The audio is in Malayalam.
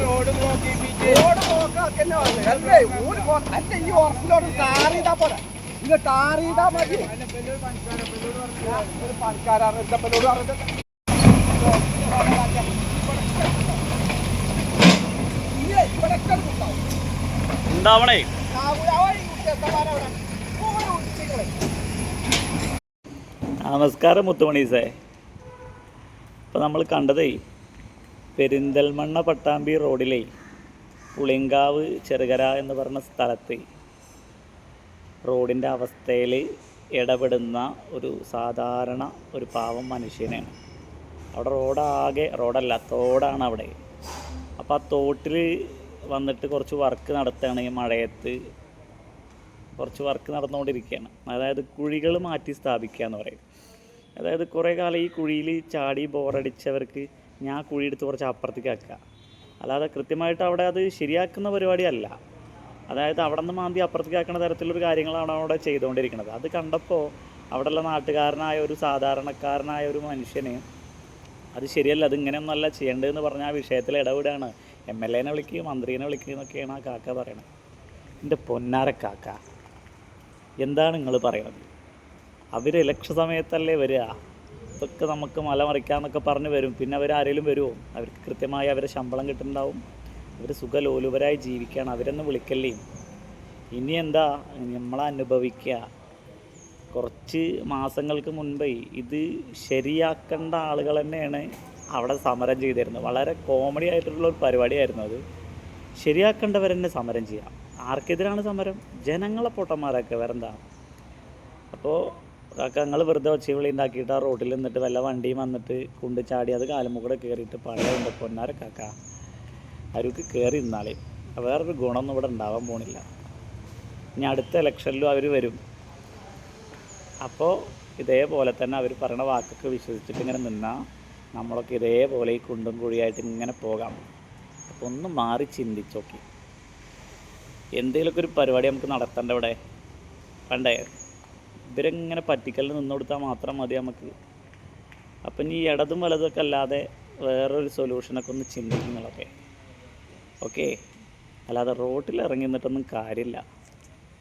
റോഡ് ഈ ഉറപ്പിലോട്ട് ടാർ ചെയ്താ പോലെ ഇത് ടാർ ചെയ്താ മതി. ഒരു പണിക്കാരാണ് എന്തപ്പനോട് പറഞ്ഞത് ഉണ്ടാവണേ. നമസ്കാരം മുത്തുമണീസേ. ഇപ്പം നമ്മൾ കണ്ടതേ പെരിന്തൽമണ്ണ പട്ടാമ്പി റോഡിലെ പുളിങ്കാവ് ചെറുകര എന്ന് പറഞ്ഞ സ്ഥലത്ത് റോഡിൻ്റെ അവസ്ഥയിൽ ഇടപെടുന്ന ഒരു സാധാരണ ഒരു പാവം മനുഷ്യനാണ്. അവിടെ റോഡല്ല തോടാണ് അവിടെ. അപ്പോൾ ആ തോട്ടിൽ വന്നിട്ട് കുറച്ച് വർക്ക് നടത്തുകയാണ്. ഈ മഴയത്ത് കുറച്ച് വർക്ക് നടന്നുകൊണ്ടിരിക്കുകയാണ്. അതായത് കുഴികൾ മാറ്റി സ്ഥാപിക്കുക എന്ന് പറയും. അതായത് കുറേ കാലം ഈ കുഴിയിൽ ചാടി ബോറടിച്ചവർക്ക് ഞാൻ കുഴി എടുത്ത് കുറച്ച് അപ്പുറത്തേക്ക് ആക്കുക. അല്ലാതെ കൃത്യമായിട്ട് അവിടെ അത് ശരിയാക്കുന്ന പരിപാടിയല്ല. അതായത് അവിടെ നിന്ന് മാന്തി അപ്പുറത്തേക്ക് ആക്കുന്ന തരത്തിലൊരു കാര്യങ്ങളാണ് അവിടെ ചെയ്തുകൊണ്ടിരിക്കുന്നത്. അത് കണ്ടപ്പോൾ അവിടെയുള്ള നാട്ടുകാരനായ ഒരു സാധാരണക്കാരനായ ഒരു മനുഷ്യന് അത് ശരിയല്ല, അത് ഇങ്ങനെയൊന്നുമല്ല ചെയ്യേണ്ടതെന്ന് പറഞ്ഞ ആ വിഷയത്തിൽ ഇടപെടുകയാണ്. MLA-നെ വിളിക്കുക, മന്ത്രീനെ വിളിക്കുക എന്നൊക്കെയാണ് ആ കാക്ക പറയണത്. എൻ്റെ പൊന്നാര കാക്ക, എന്താണ് നിങ്ങൾ പറയണത്? അവർ ഇലക്ഷൻ സമയത്തല്ലേ വരിക? ഇതൊക്കെ നമുക്ക് മല മറിക്കാമെന്നൊക്കെ പറഞ്ഞ് വരും. പിന്നെ അവരാരെങ്കിലും വരുമോ? അവർക്ക് കൃത്യമായി അവരെ ശമ്പളം കിട്ടുന്നുണ്ടാവും. അവർ സുഖലോലുപരായി ജീവിക്കുകയാണ്. അവരൊന്നും വിളിക്കല്ലേ. ഇനി എന്താ നമ്മളനുഭവിക്കുക? കുറച്ച് മാസങ്ങൾക്ക് മുൻപേ ഇത് ശരിയാക്കേണ്ട ആളുകൾ തന്നെയാണ് അവിടെ സമരം ചെയ്തിരുന്നത്. വളരെ കോമഡി ആയിട്ടുള്ള ഒരു പരിപാടിയായിരുന്നു അത്. ശരിയാക്കേണ്ടവർ തന്നെ സമരം ചെയ്യാം. ആർക്കെതിരാണ് സമരം? ജനങ്ങളെ പൊട്ടന്മാരൊക്കെ വേറെന്താ. അപ്പോൾ കാക്ക നിങ്ങൾ വെറുതെ ഒച്ചവിളി ഉണ്ടാക്കിയിട്ട് ആ റോഡിൽ നിന്നിട്ട് വല്ല വണ്ടിയും വന്നിട്ട് കൊണ്ട് ചാടി അത് കാലുമുകൂടെ കയറിയിട്ട് പഴയുണ്ട് പൊന്നാര കാക്ക. അവർക്ക് കയറി നിന്നാളേ വേറൊരു ഗുണമൊന്നും ഇവിടെ ഉണ്ടാവാൻ പോണില്ല. ഇനി അടുത്ത ഇലക്ഷനിലും അവർ വരും. അപ്പോൾ ഇതേപോലെ തന്നെ അവർ പറയുന്ന വാക്കൊക്കെ വിശ്വസിച്ചിട്ട് ഇങ്ങനെ നിന്നാൽ നമ്മളൊക്കെ ഇതേപോലെ ഈ കുണ്ടും കുഴിയായിട്ട് ഇങ്ങനെ പോകാം. അപ്പോൾ ഒന്ന് മാറി ചിന്തിച്ചോക്കി. എന്തെങ്കിലുമൊക്കെ ഒരു പരിപാടി നമുക്ക് നടത്തേണ്ട ഇവിടെ വേണ്ടേ? ഇവരിങ്ങനെ പറ്റിക്കലിൽ നിന്ന് കൊടുത്താൽ മാത്രം മതി നമുക്ക്. അപ്പം ഇനി ഇടതും വലതുമൊക്കെ അല്ലാതെ വേറൊരു സൊല്യൂഷനൊക്കെ ഒന്ന് ചിന്തിക്കുന്നതൊക്കെ ഓക്കെ. അല്ലാതെ റോട്ടിൽ ഇറങ്ങി നിന്നിട്ടൊന്നും കാര്യമില്ല.